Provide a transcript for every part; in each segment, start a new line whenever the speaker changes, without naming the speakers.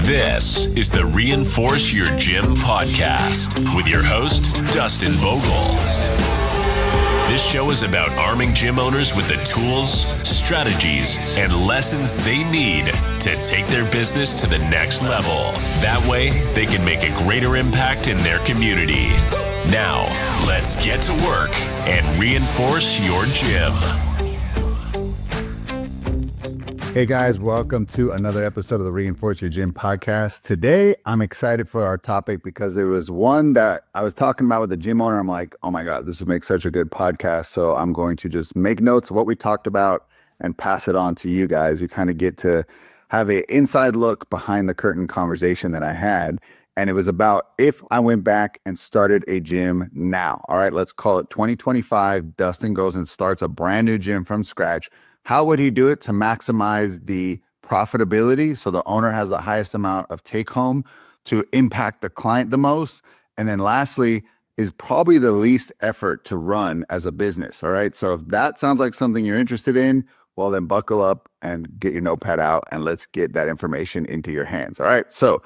This is the Reinforce Your Gym podcast with your host, Dustin Vogel. This show is about arming gym owners with the tools, strategies, and lessons they need to take their business to the next level. That way, they can make a greater impact in their community. Now, let's get to work and reinforce your gym.
Hey guys, welcome to another episode of the Reinforce Your Gym podcast. Today, I'm excited for our topic because there was one that I was talking about with the gym owner. I'm like, oh my God, this would make such a good podcast. So I'm going to just make notes of what we talked about and pass it on to you guys. You kind of get to have an inside look behind the curtain conversation that I had. And it was about if I went back and started a gym now. All right, let's call it 2025. Dustin goes and starts a brand new gym from scratch. How would he do it to maximize the profitability so the owner has the highest amount of take home to impact the client the most? And then lastly, is probably the least effort to run as a business. All right. So if that sounds like something you're interested in, well, then buckle up and get your notepad out and let's get that information into your hands. All right. So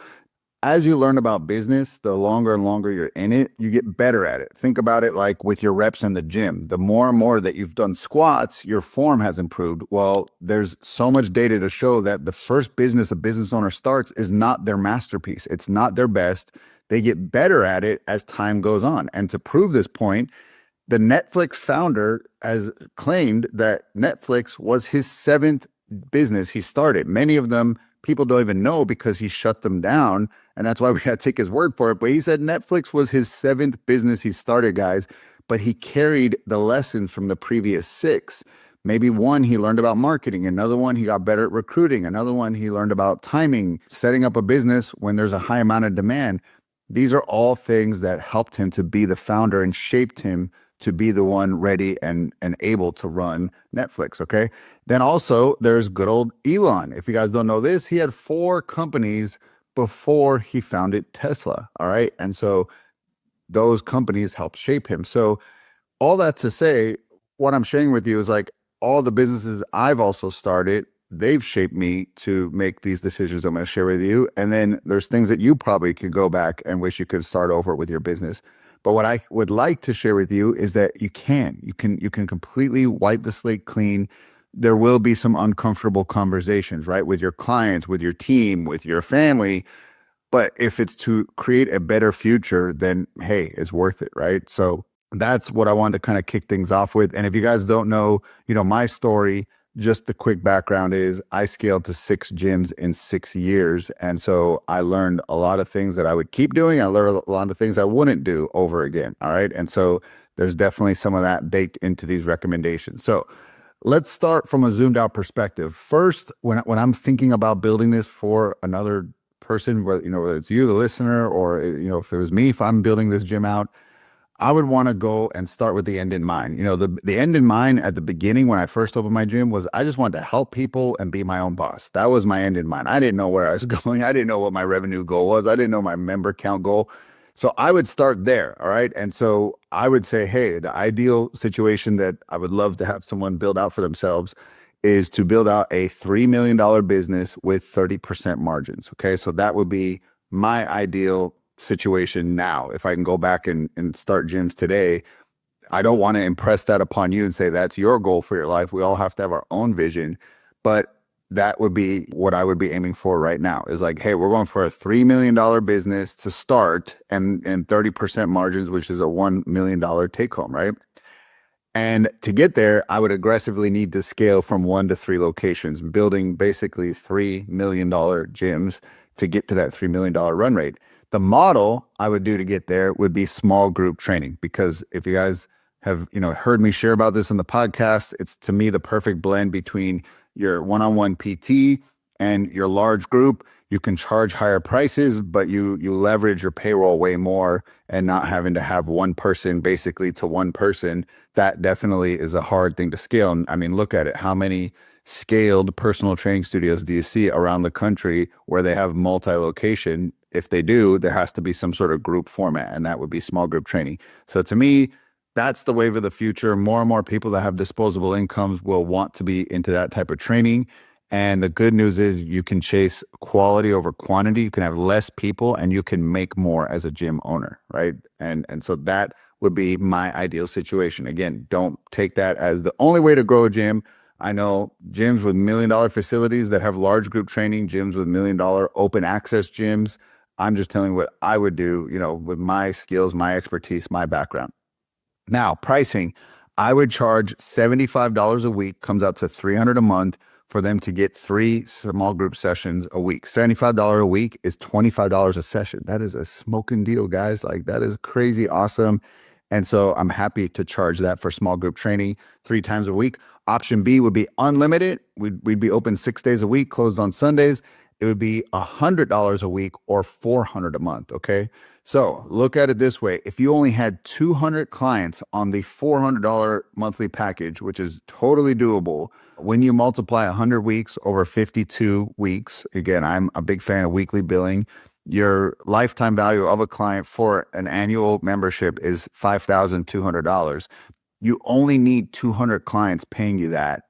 as you learn about business, the longer and longer you're in it, you get better at it. Think about it like with your reps in the gym. The more and more that you've done squats, your form has improved. Well, there's so much data to show that the first business a business owner starts is not their masterpiece. It's not their best. They get better at it as time goes on. And to prove this point, the Netflix founder has claimed that Netflix was his seventh business he started. Many of them people don't even know because he shut them down. And that's why we got to take his word for it. But he said Netflix was his seventh business he started, guys. But he carried the lessons from the previous six. Maybe one, he learned about marketing. Another one, he got better at recruiting. Another one, he learned about timing, setting up a business when there's a high amount of demand. These are all things that helped him to be the founder and shaped him to be the one ready and able to run Netflix, okay? Then also, there's good old Elon. If you guys don't know this, he had 4 companies before he founded Tesla, all right? And so those companies helped shape him. So all that to say, what I'm sharing with you is like all the businesses I've also started, they've shaped me to make these decisions I'm going to share with you. And then there's things that you probably could go back and wish you could start over with your business. But what I would like to share with you is that you can completely wipe the slate clean. There will be some uncomfortable conversations, right? With your clients, with your team, with your family. But if it's to create a better future, then hey, it's worth it, right? So that's what I wanted to kind of kick things off with. And if you guys don't know, my story, just the quick background is I scaled to 6 gyms in 6 years. And so I learned a lot of things that I would keep doing. I learned a lot of things I wouldn't do over again. All right. And so there's definitely some of that baked into these recommendations. So let's start from a zoomed out perspective. First, when I'm thinking about building this for another person, whether it's you, the listener, or if it was me, if I'm building this gym out, I would want to go and start with the end in mind. The end in mind at the beginning when I first opened my gym was I just wanted to help people and be my own boss. That was my end in mind. I didn't know where I was going. I didn't know what my revenue goal was. I didn't know my member count goal. So I would start there. All right. And so I would say, hey, the ideal situation that I would love to have someone build out for themselves is to build out a $3 million business with 30% margins. Okay. So that would be my ideal situation now. If I can go back and start gyms today, I don't want to impress that upon you and say that's your goal for your life. We all have to have our own vision, but that would be what I would be aiming for right now is like, hey, we're going for a $3 million business to start and 30% margins, which is a $1 million take home, right? And to get there, I would aggressively need to scale from 1 to 3 locations, building basically $3 million gyms to get to that $3 million run rate. The model I would do to get there would be small group training, because if you guys have, heard me share about this in the podcast, it's to me the perfect blend between your one-on-one PT and your large group. You can charge higher prices, but you leverage your payroll way more and not having to have one person basically to one person. That definitely is a hard thing to scale. And I mean, look at it. How many scaled personal training studios do you see around the country where they have multi-location? If they do, there has to be some sort of group format, and that would be small group training. So to me, that's the wave of the future. More and more people that have disposable incomes will want to be into that type of training. And the good news is you can chase quality over quantity. You can have less people and you can make more as a gym owner, right? And so that would be my ideal situation. Again, don't take that as the only way to grow a gym. I know gyms with $1 million facilities that have large group training, gyms with $1 million open access gyms. I'm just telling you what I would do, with my skills, my expertise, my background. Now, pricing, I would charge $75 a week, comes out to $300 a month for them to get 3 small group sessions a week. $75 a week is $25 a session. That is a smoking deal, guys. Like, that is crazy awesome. And so I'm happy to charge that for small group training 3 times a week. Option B would be unlimited. We'd be open 6 days a week, closed on Sundays. It would be $100 a week or $400 a month. Okay. So look at it this way. If you only had 200 clients on the $400 monthly package, which is totally doable, when you multiply 100 weeks over 52 weeks, again, I'm a big fan of weekly billing. Your lifetime value of a client for an annual membership is $5,200. You only need 200 clients paying you that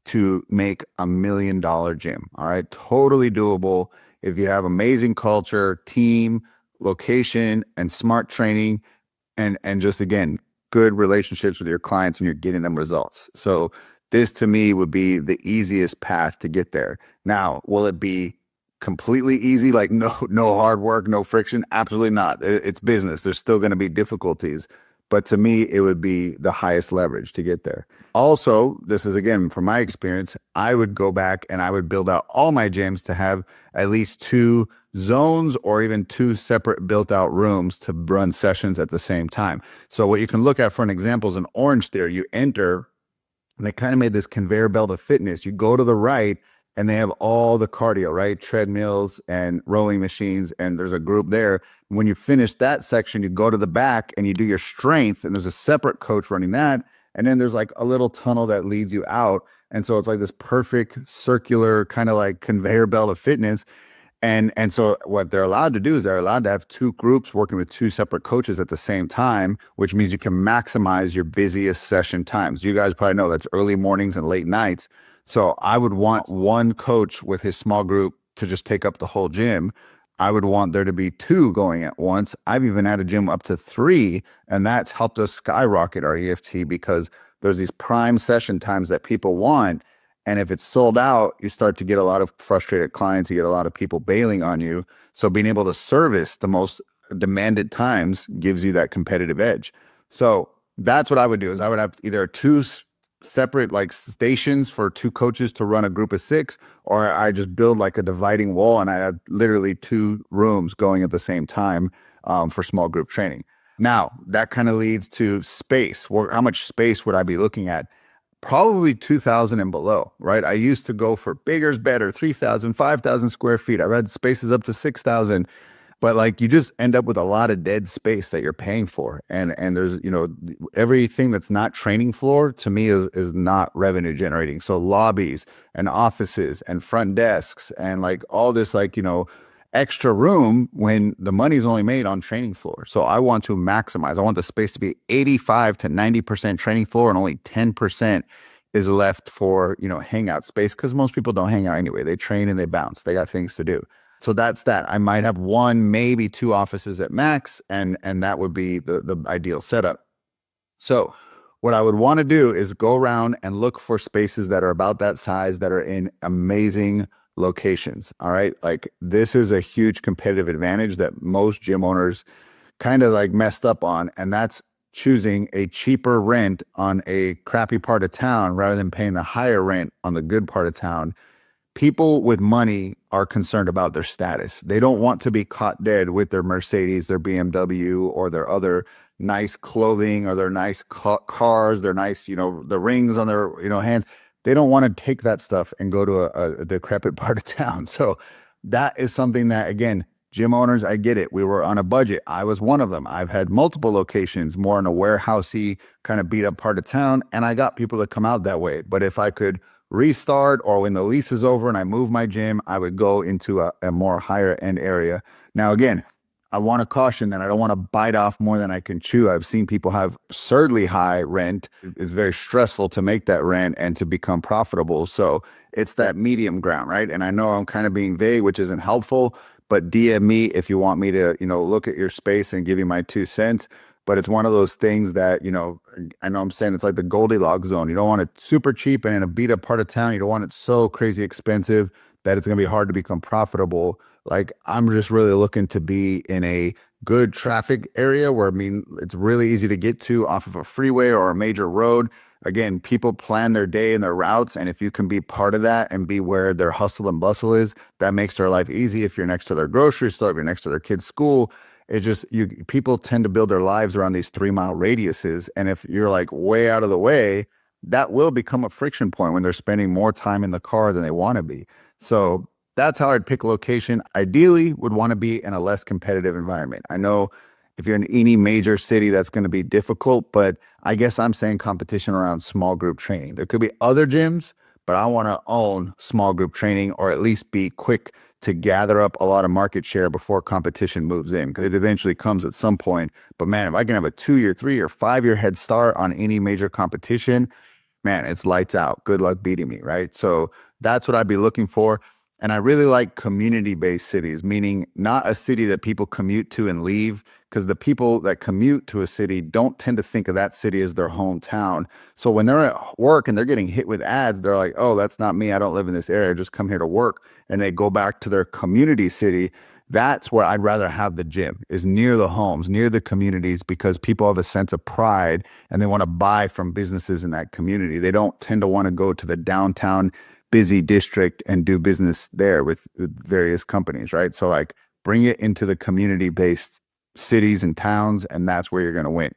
to make $1 million gym. All right. Totally doable. If you have amazing culture, team, location, and smart training, and just, again, good relationships with your clients, and you're getting them results. So this to me would be the easiest path to get there. Now, will it be completely easy? Like no hard work, no friction? Absolutely not. It's business. There's still going to be difficulties. But to me, it would be the highest leverage to get there. Also, this is, again, from my experience, I would go back and I would build out all my gyms to have at least 2 zones or even 2 separate built out rooms to run sessions at the same time. So what you can look at for an example is an Orange Theory. You enter, and they kind of made this conveyor belt of fitness. You go to the right and they have all the cardio, right? Treadmills and rowing machines, and there's a group there. When you finish that section, you go to the back and you do your strength, and there's a separate coach running that. And then there's like a little tunnel that leads you out. And so it's like this perfect circular kind of like conveyor belt of fitness. And so what they're allowed to do is they're allowed to have 2 groups working with 2 separate coaches at the same time, which means you can maximize your busiest session times. You guys probably know that's early mornings and late nights. So I would want one coach with his small group to just take up the whole gym. I would want there to be 2 going at once. I've even had a gym up to 3, and that's helped us skyrocket our EFT because there's these prime session times that people want. And if it's sold out, you start to get a lot of frustrated clients. You get a lot of people bailing on you. So being able to service the most demanded times gives you that competitive edge. So that's what I would do is I would have either 2 separate like stations for 2 coaches to run a group of 6, or I just build like a dividing wall and I have literally 2 rooms going at the same time for small group training. Now that kind of leads to space. How much space would I be looking at? Probably 2,000 and below, right? I used to go for bigger's better, 3,000, 5,000 square feet. I've had spaces up to 6,000, but like you just end up with a lot of dead space that you're paying for. And there's, everything that's not training floor to me is not revenue generating. So lobbies and offices and front desks and like all this, like, extra room when the money's only made on training floor. So I want to maximize. I want the space to be 85 to 90% training floor and only 10% is left for, hangout space, because most people don't hang out anyway. They train and they bounce. They got things to do. So that's that. I might have 1, maybe 2 offices at max, and that would be the ideal setup. So what I would want to do is go around and look for spaces that are about that size, that are in amazing locations. All right. Like this is a huge competitive advantage that most gym owners kind of like messed up on. And that's choosing a cheaper rent on a crappy part of town rather than paying the higher rent on the good part of town. People with money are concerned about their status. They don't want to be caught dead with their Mercedes, their BMW, or their other nice clothing, or their nice cars, their nice, the rings on their, hands. They don't want to take that stuff and go to a decrepit part of town. So that is something that, again, gym owners, I get it. We were on a budget. I was one of them. I've had multiple locations, more in a warehousey kind of beat up part of town. And I got people to come out that way. But if I could restart, or when the lease is over and I move my gym, I would go into a more higher end area. Now, again, I want to caution that I don't want to bite off more than I can chew. I've seen people have absurdly high rent. It's very stressful to make that rent and to become profitable. So it's that medium ground, right? And I know I'm kind of being vague, which isn't helpful, but DM me if you want me to, look at your space and give you my 2 cents. But it's one of those things that, I know I'm saying it's like the Goldilocks zone. You don't want it super cheap and in a beat up part of town. You don't want it so crazy expensive that it's going to be hard to become profitable. Like, I'm just really looking to be in a good traffic area where, it's really easy to get to off of a freeway or a major road. Again, people plan their day and their routes. And if you can be part of that and be where their hustle and bustle is, that makes their life easy. If you're next to their grocery store, if you're next to their kid's school, people tend to build their lives around these 3-mile radiuses. And if you're like way out of the way, that will become a friction point when they're spending more time in the car than they want to be. So that's how I'd pick a location. Ideally, would want to be in a less competitive environment. I know if you're in any major city, that's going to be difficult, but I guess I'm saying competition around small group training. There could be other gyms, but I want to own small group training, or at least be quick to gather up a lot of market share before competition moves in, because it eventually comes at some point. But man, if I can have a 2-year, 3-year, 5-year head start on any major competition, man, it's lights out. Good luck beating me, right? So that's what I'd be looking for. And I really like community-based cities, meaning not a city that people commute to and leave, because the people that commute to a city don't tend to think of that city as their hometown. So when they're at work and they're getting hit with ads, they're like, oh, that's not me. I don't live in this area. I just come here to work. And they go back to their community city. That's where I'd rather have the gym, is near the homes, near the communities, because people have a sense of pride and they want to buy from businesses in that community. They don't tend to want to go to the downtown busy district and do business there with various companies, right? So like, bring it into the community-based cities and towns, and that's where you're going to win.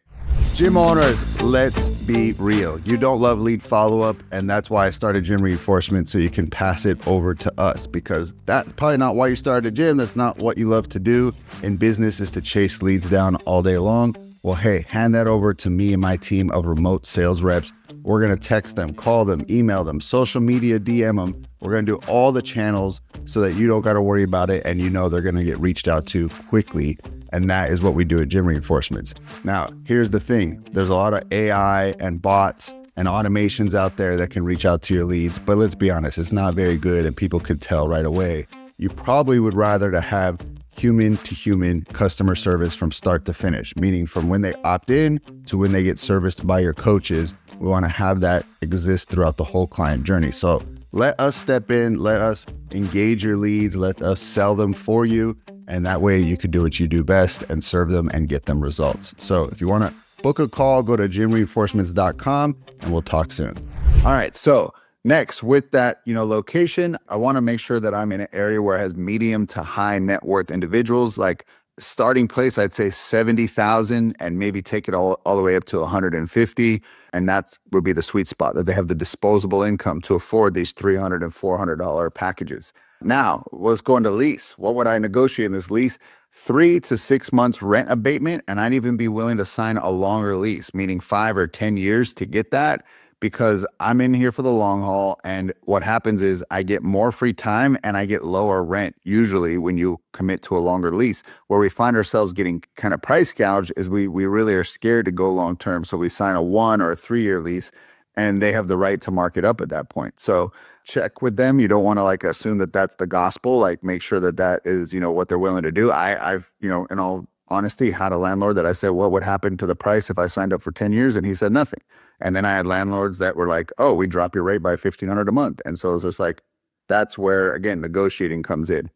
Gym owners, let's be real. You don't love lead follow-up, and that's why I started Gym Reinforcement, so you can pass it over to us, because that's probably not why you started a gym. That's not what you love to do in business, is to chase leads down all day long. Well, hey, hand that over to me and my team of remote sales reps. We're going to text them, call them, email them, social media, DM them. We're going to do all the channels so that you don't got to worry about it, and they're going to get reached out to quickly. And that is what we do at Gym Reinforcements. Now, here's the thing. There's a lot of AI and bots and automations out there that can reach out to your leads, but let's be honest, it's not very good, and people can tell right away. You probably would rather to have human to human customer service from start to finish, meaning from when they opt in to when they get serviced by your coaches. We want to have that exist throughout the whole client journey. So let us step in, let us engage your leads, let us sell them for you. And that way you can do what you do best and serve them and get them results. So if you want to book a call, go to gymreinforcements.com and we'll talk soon. All right. So next, with that, location, I want to make sure that I'm in an area where it has medium to high net worth individuals. Like, starting place, I'd say 70,000, and maybe take it all the way up to 150. And that would be the sweet spot, that they have the disposable income to afford these $300 and $400 packages. Now, let's go into lease. What would I negotiate in this lease? 3 to 6 months rent abatement. And I'd even be willing to sign a longer lease, meaning 5 or 10 years to get that, because I'm in here for the long haul. And what happens is I get more free time and I get lower rent. Usually when you commit to a longer lease, where we find ourselves getting kind of price gouged is we really are scared to go long term. So we sign a 1 or a 3-year lease, and they have the right to mark it up at that point. So check with them. You don't want to assume that that's the gospel. Make sure that that is, what they're willing to do. I've, in all honesty, had a landlord that I said, what would happen to the price if I signed up for 10 years? And he said nothing. And then I had landlords that were like, oh, we drop your rate by $1,500 a month. And so it's just that's where, again, negotiating comes in.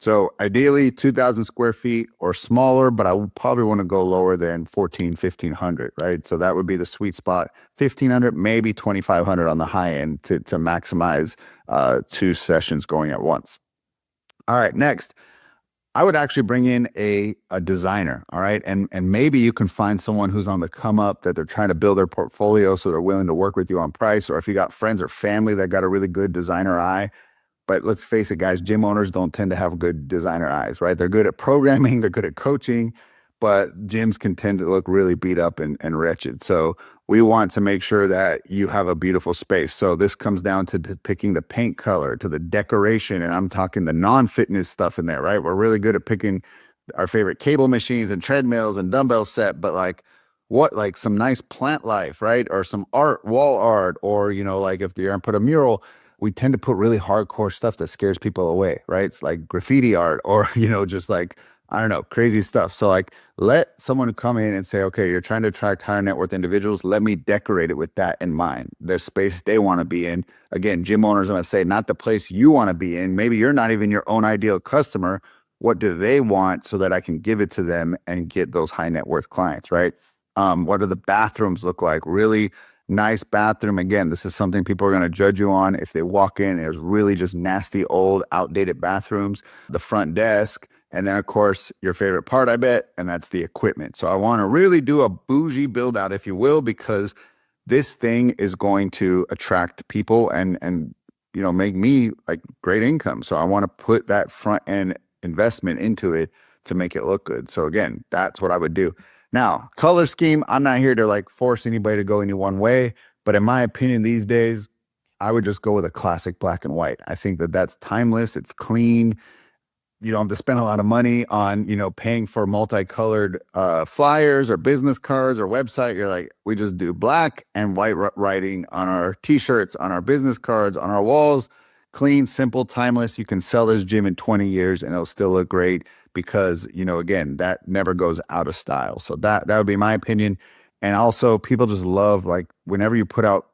So ideally 2,000 square feet or smaller, but I would probably want to go lower than 1,500, right? So that would be the sweet spot. 1,500, maybe 2,500 on the high end to maximize 2 sessions going at once. All right, next, I would actually bring in a designer, all right? And maybe you can find someone who's on the come up, that they're trying to build their portfolio, so they're willing to work with you on price, or if you got friends or family that got a really good designer eye. But let's face it, guys, gym owners don't tend to have good designer eyes, right? They're good at programming, they're good at coaching, but gyms can tend to look really beat up and wretched. So we want to make sure that you have a beautiful space. So this comes down to picking the paint color, to the decoration, and I'm talking the non-fitness stuff in there, right? We're really good at picking our favorite cable machines and treadmills and dumbbell set, but like what, like some nice plant life, right? Or some art, wall art, or, like if you're gonna put a mural, we tend to put really hardcore stuff that scares people away, right? It's like graffiti art or, just like, I don't know, crazy stuff. So like let someone come in and say, okay, you're trying to attract higher net worth individuals. Let me decorate it with that in mind. There's space they want to be in. Again, gym owners, I'm going to say, not the place you want to be in. Maybe you're not even your own ideal customer. What do they want so that I can give it to them and get those high net worth clients, right? What do the bathrooms look like? Really nice bathroom. Again, this is something people are going to judge you on. If they walk in, there's really just nasty, old, outdated bathrooms, the front desk, and then, of course, your favorite part, I bet, and that's the equipment. So I want to really do a bougie build out, if you will, because this thing is going to attract people and make me like great income. So I want to put that front end investment into it to make it look good. So again, that's what I would do. Now, color scheme, I'm not here to like force anybody to go any one way, but in my opinion these days, I would just go with a classic black and white. I think that that's timeless. It's clean. You don't have to spend a lot of money on, paying for multicolored flyers or business cards or website. You're like, we just do black and white writing on our t-shirts, on our business cards, on our walls. Clean, simple, timeless. You can sell this gym in 20 years and it'll still look great because, again, that never goes out of style. So that would be my opinion. And also people just love, like, whenever you put out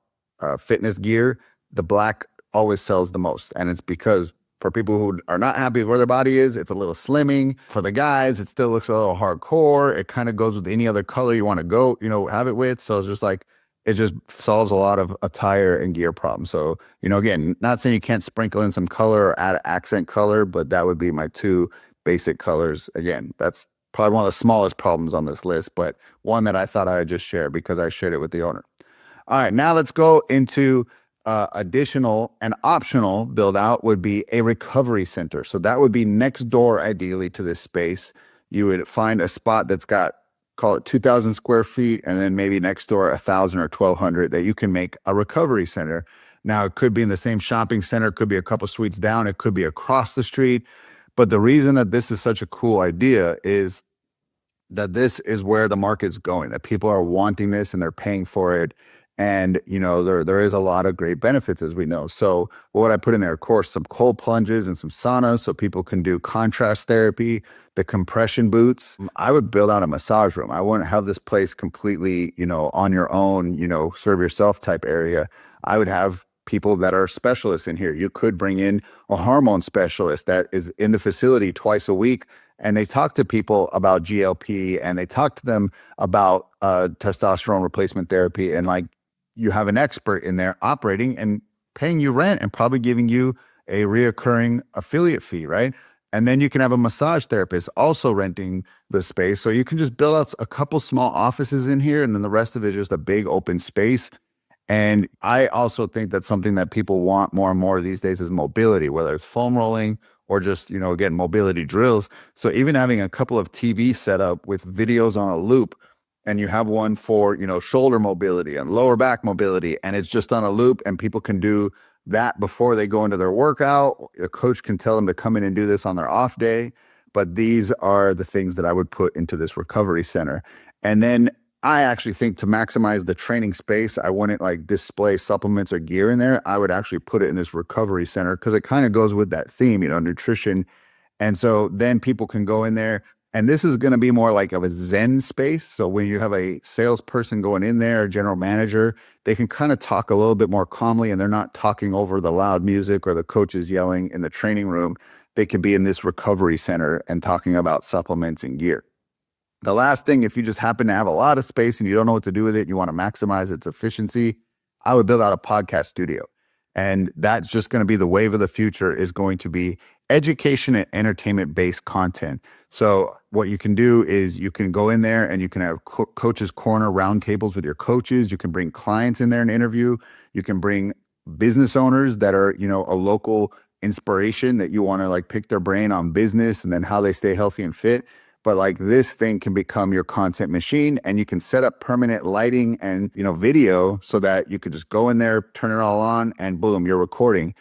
fitness gear, the black always sells the most. And it's because for people who are not happy with where their body is, it's a little slimming. For the guys, it still looks a little hardcore. It kind of goes with any other color you want to go, have it with. So it's just like, it just solves a lot of attire and gear problems. So, again, not saying you can't sprinkle in some color or add accent color, but that would be my two basic colors. Again, that's probably one of the smallest problems on this list, but one that I thought I would just share because I shared it with the owner. All right, now let's go into additional and optional build out would be a recovery center. So that would be next door, ideally, to this space. You would find a spot that's got, call it 2,000 square feet, and then maybe next door 1,000 or 1,200 that you can make a recovery center. Now, it could be in the same shopping center, it could be a couple suites down, it could be across the street. But the reason that this is such a cool idea is that this is where the market's going, that people are wanting this and they're paying for it. And, there is a lot of great benefits, as we know. So what I put in there, of course, some cold plunges and some saunas so people can do contrast therapy, the compression boots. I would build out a massage room. I wouldn't have this place completely, on your own, serve yourself type area. I would have people that are specialists in here. You could bring in a hormone specialist that is in the facility twice a week, and they talk to people about GLP and they talk to them about testosterone replacement therapy. And like, you have an expert in there operating and paying you rent and probably giving you a reoccurring affiliate fee, right? And then you can have a massage therapist also renting the space. So you can just build out a couple small offices in here, and then the rest of it is just a big open space. And I also think that something that people want more and more these days is mobility, whether it's foam rolling or just, again, mobility drills. So even having a couple of TV set up with videos on a loop, and you have one for, shoulder mobility and lower back mobility, and it's just on a loop, and people can do that before they go into their workout. A coach can tell them to come in and do this on their off day. But these are the things that I would put into this recovery center. And then I actually think to maximize the training space, I wouldn't like display supplements or gear in there. I would actually put it in this recovery center because it kind of goes with that theme, nutrition. And so then people can go in there. And this is going to be more like of a Zen space. So when you have a salesperson going in there, a general manager, they can kind of talk a little bit more calmly, and they're not talking over the loud music or the coaches yelling in the training room. They could be in this recovery center and talking about supplements and gear. The last thing, if you just happen to have a lot of space and you don't know what to do with it, you want to maximize its efficiency, I would build out a podcast studio. And that's just going to be the wave of the future, is going to be education and entertainment-based content. So what you can do is you can go in there and you can have coaches corner roundtables with your coaches. You can bring clients in there and interview. You can bring business owners that are, a local inspiration that you want to like pick their brain on business and then how they stay healthy and fit. But like, this thing can become your content machine, and you can set up permanent lighting and, video so that you could just go in there, turn it all on, and boom, you're recording.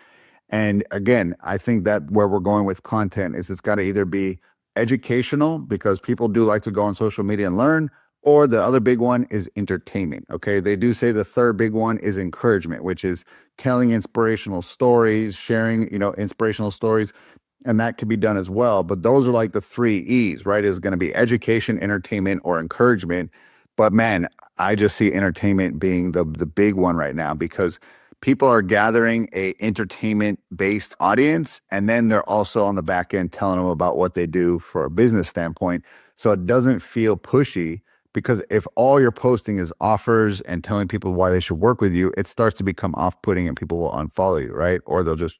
And again, I think that where we're going with content is it's got to either be educational because people do like to go on social media and learn, or the other big one is entertainment. Okay. They do say the third big one is encouragement, which is telling inspirational stories, sharing, inspirational stories. And that could be done as well. But those are like the 3 E's, right? Is going to be education, entertainment, or encouragement. But man, I just see entertainment being the big one right now because people are gathering a entertainment-based audience, and then they're also on the back end telling them about what they do for a business standpoint. So it doesn't feel pushy because if all you're posting is offers and telling people why they should work with you, it starts to become off-putting and people will unfollow you, right? Or they'll just,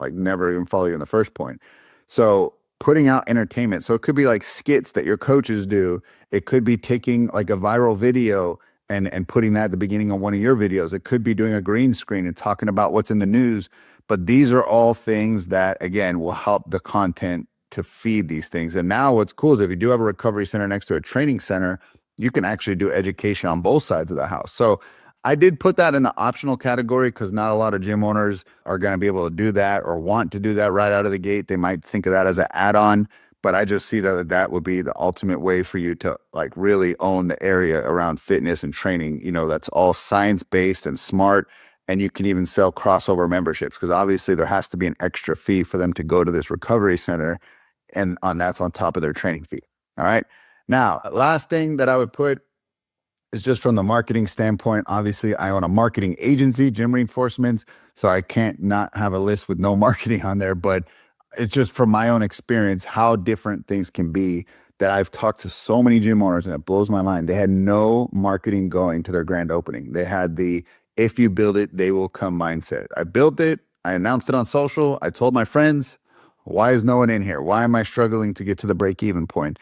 never even follow you in the first point. So putting out entertainment. So it could be like skits that your coaches do. It could be taking like a viral video and putting that at the beginning of one of your videos. It could be doing a green screen and talking about what's in the news. But these are all things that, again, will help the content to feed these things. And now what's cool is if you do have a recovery center next to a training center, you can actually do education on both sides of the house. So I did put that in the optional category because not a lot of gym owners are going to be able to do that or want to do that right out of the gate. They might think of that as an add-on, but I just see that would be the ultimate way for you to like really own the area around fitness and training. That's all science-based and smart. And you can even sell crossover memberships because obviously there has to be an extra fee for them to go to this recovery center. And that's on top of their training fee. All right. Now, last thing that I would put is just from the marketing standpoint. Obviously, I own a marketing agency, Gym Reinforcements, so I can't not have a list with no marketing on there. But it's just from my own experience how different things can be that I've talked to so many gym owners and it blows my mind. They had no marketing going to their grand opening. They had the if you build it, they will come mindset. I built it. I announced it on social. I told my friends, why is no one in here? Why am I struggling to get to the break-even point?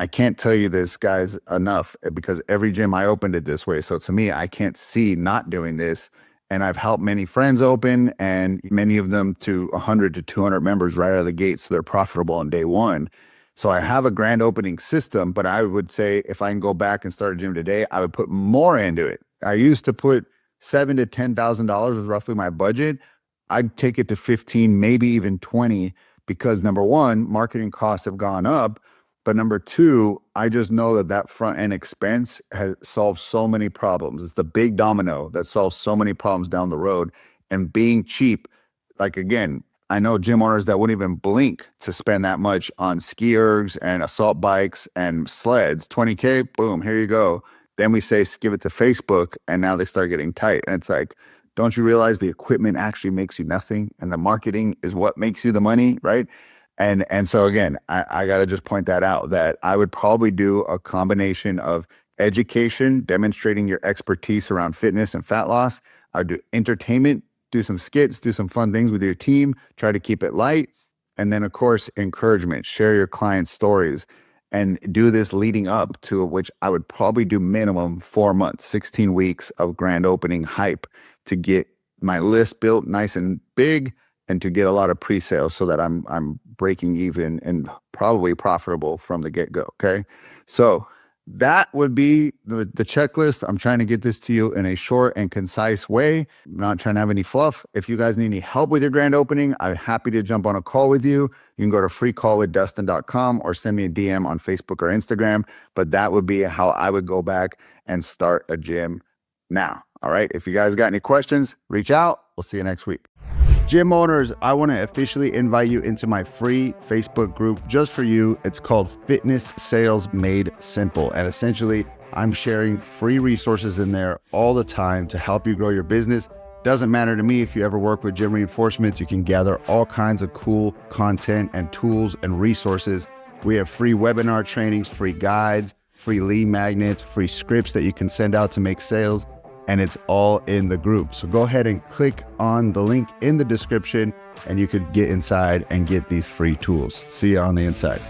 I can't tell you this, guys, enough because every gym I opened it this way. So to me, I can't see not doing this. And I've helped many friends open and many of them to 100 to 200 members right out of the gate. So they're profitable on day one. So I have a grand opening system, but I would say if I can go back and start a gym today, I would put more into it. I used to put $7,000 to $10,000 was roughly my budget. I'd take it to 15, maybe even 20, because number one, marketing costs have gone up. But number two, I just know that front end expense has solved so many problems. It's the big domino that solves so many problems down the road. And being cheap, like again, I know gym owners that wouldn't even blink to spend that much on ski ergs and assault bikes and sleds. 20K, boom, here you go. Then we say, give it to Facebook, and now they start getting tight. And it's like, don't you realize the equipment actually makes you nothing and the marketing is what makes you the money, right? And so again, I got to just point that out, that I would probably do a combination of education, demonstrating your expertise around fitness and fat loss. I'd do entertainment, do some skits, do some fun things with your team, try to keep it light. And then of course, encouragement, share your clients' stories and do this leading up to which I would probably do minimum 4 months, 16 weeks of grand opening hype to get my list built nice and big and to get a lot of pre-sales so that I'm breaking even and probably profitable from the get-go, okay? So that would be the checklist. I'm trying to get this to you in a short and concise way. I'm not trying to have any fluff. If you guys need any help with your grand opening, I'm happy to jump on a call with you. You can go to freecallwithdustin.com or send me a DM on Facebook or Instagram. But that would be how I would go back and start a gym now. All right. If you guys got any questions, reach out. We'll see you next week. Gym owners, I want to officially invite you into my free Facebook group just for you. It's called Fitness Sales Made Simple. And essentially, I'm sharing free resources in there all the time to help you grow your business. Doesn't matter to me if you ever work with Gym Reinforcements, you can gather all kinds of cool content and tools and resources. We have free webinar trainings, free guides, free lead magnets, free scripts that you can send out to make sales. And it's all in the group. So go ahead and click on the link in the description and you could get inside and get these free tools. See you on the inside.